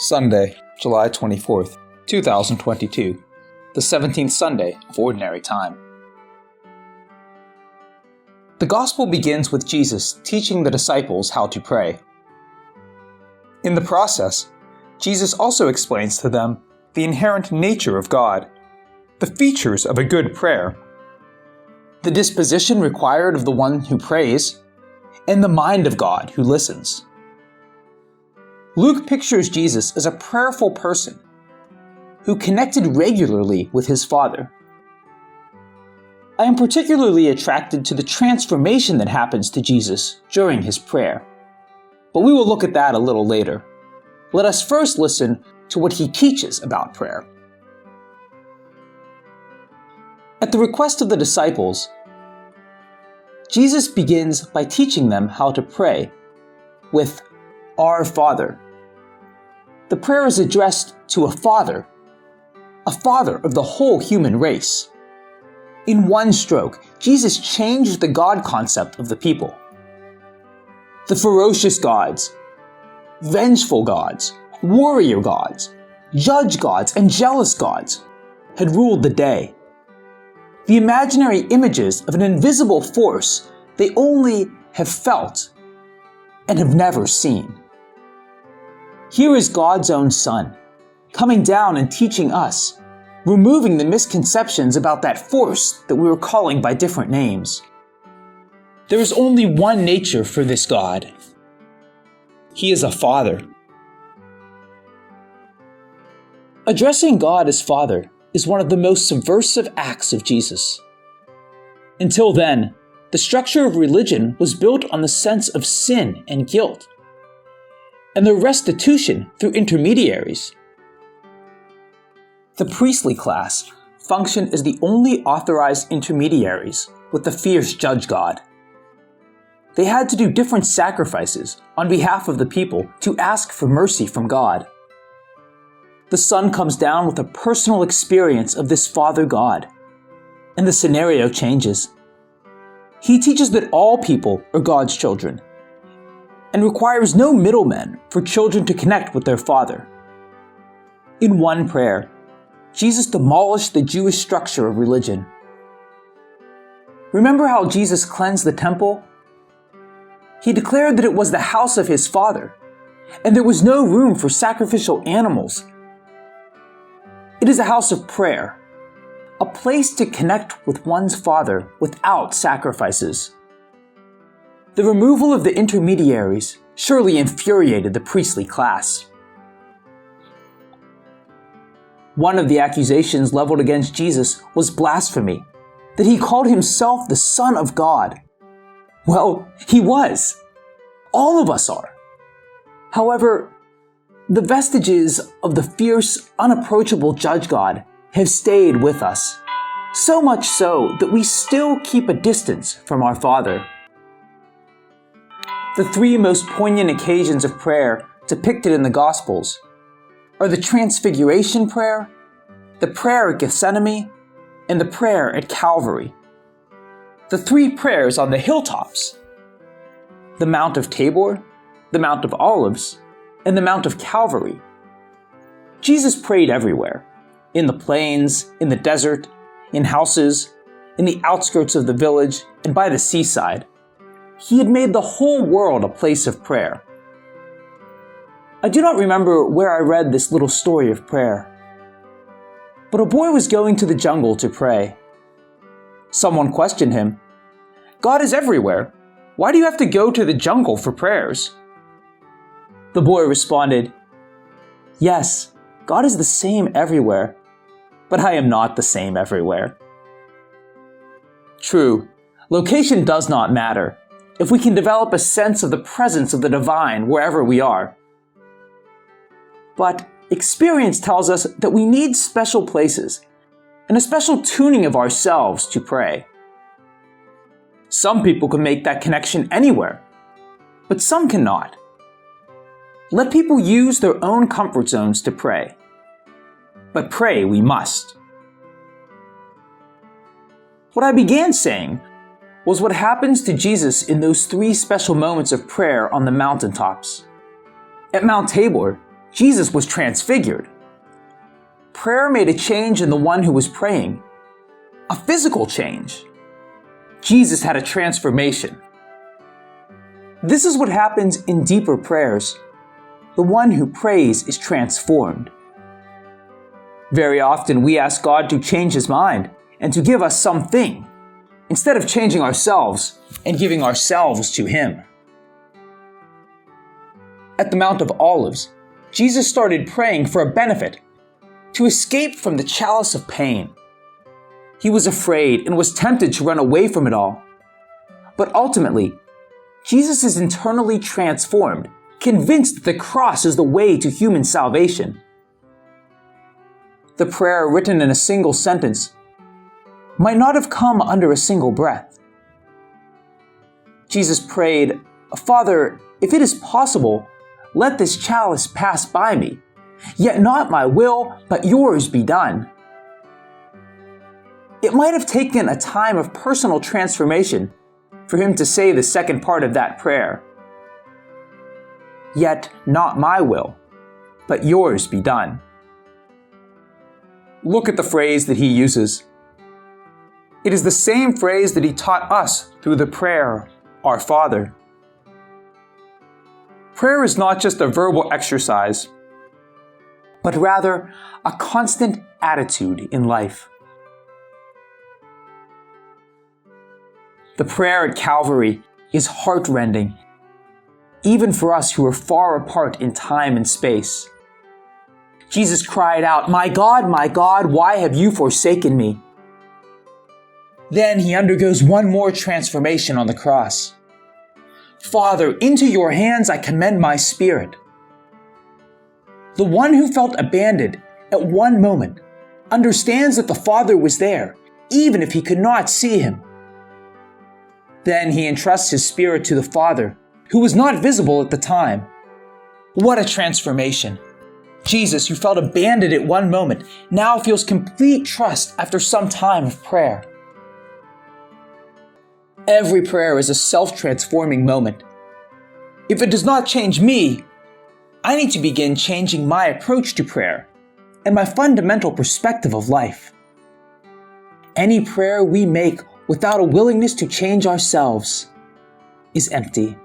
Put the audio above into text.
Sunday, July 24th, 2022, the 17th Sunday of Ordinary Time. The Gospel begins with Jesus teaching the disciples how to pray. In the process, Jesus also explains to them the inherent nature of God, the features of a good prayer, the disposition required of the one who prays, and the mind of God who listens. Luke pictures Jesus as a prayerful person who connected regularly with his Father. I am particularly attracted to the transformation that happens to Jesus during his prayer, but we will look at that a little later. Let us first listen to what he teaches about prayer. At the request of the disciples, Jesus begins by teaching them how to pray with Our Father. The prayer is addressed to a father of the whole human race. In one stroke, Jesus changed the God concept of the people. The ferocious gods, vengeful gods, warrior gods, judge gods, and jealous gods had ruled the day. The imaginary images of an invisible force they only have felt and have never seen. Here is God's own Son, coming down and teaching us, removing the misconceptions about that force that we were calling by different names. There is only one nature for this God. He is a Father. Addressing God as Father is one of the most subversive acts of Jesus. Until then, the structure of religion was built on the sense of sin and guilt, and their restitution through intermediaries. The priestly class functioned as the only authorized intermediaries with the fierce judge god. They had to do different sacrifices on behalf of the people to ask for mercy from God. The Son comes down with a personal experience of this Father God, and the scenario changes. He teaches that all people are God's children, and requires no middlemen for children to connect with their Father. In one prayer, Jesus demolished the Jewish structure of religion. Remember how Jesus cleansed the temple? He declared that it was the house of his Father, and there was no room for sacrificial animals. It is a house of prayer, a place to connect with one's Father without sacrifices. The removal of the intermediaries surely infuriated the priestly class. One of the accusations leveled against Jesus was blasphemy, that he called himself the Son of God. Well, he was. All of us are. However, the vestiges of the fierce, unapproachable judge God have stayed with us, so much so that we still keep a distance from our Father. The three most poignant occasions of prayer depicted in the Gospels are the Transfiguration prayer, the prayer at Gethsemane, and the prayer at Calvary. The three prayers on the hilltops, the Mount of Tabor, the Mount of Olives, and the Mount of Calvary. Jesus prayed everywhere, in the plains, in the desert, in houses, in the outskirts of the village, and by the seaside. He had made the whole world a place of prayer. I do not remember where I read this little story of prayer, but a boy was going to the jungle to pray. Someone questioned him, "God is everywhere. Why do you have to go to the jungle for prayers?" The boy responded, "Yes, God is the same everywhere, but I am not the same everywhere." True, location does not matter if we can develop a sense of the presence of the divine wherever we are. But experience tells us that we need special places and a special tuning of ourselves to pray. Some people can make that connection anywhere, but some cannot. Let people use their own comfort zones to pray, but pray we must. What I began saying was what happens to Jesus in those three special moments of prayer on the mountaintops. At Mount Tabor, Jesus was transfigured. Prayer made a change in the one who was praying, a physical change. Jesus had a transformation. This is what happens in deeper prayers. The one who prays is transformed. Very often we ask God to change His mind and to give us something, instead of changing ourselves and giving ourselves to Him. At the Mount of Olives, Jesus started praying for a benefit, to escape from the chalice of pain. He was afraid and was tempted to run away from it all. But ultimately, Jesus is internally transformed, convinced that the cross is the way to human salvation. The prayer written in a single sentence might not have come under a single breath. Jesus prayed, "Father, if it is possible, let this chalice pass by me. Yet not my will, but yours be done." It might have taken a time of personal transformation for him to say the second part of that prayer. "Yet not my will, but yours be done." Look at the phrase that he uses. It is the same phrase that he taught us through the prayer, "Our Father." Prayer is not just a verbal exercise, but rather a constant attitude in life. The prayer at Calvary is heart-rending, even for us who are far apart in time and space. Jesus cried out, my God, why have you forsaken me?" Then he undergoes one more transformation on the cross. "Father, into your hands I commend my spirit." The one who felt abandoned at one moment understands that the Father was there, even if he could not see him. Then he entrusts his spirit to the Father, who was not visible at the time. What a transformation! Jesus, who felt abandoned at one moment, now feels complete trust after some time of prayer. Every prayer is a self-transforming moment. If it does not change me, I need to begin changing my approach to prayer and my fundamental perspective of life. Any prayer we make without a willingness to change ourselves is empty.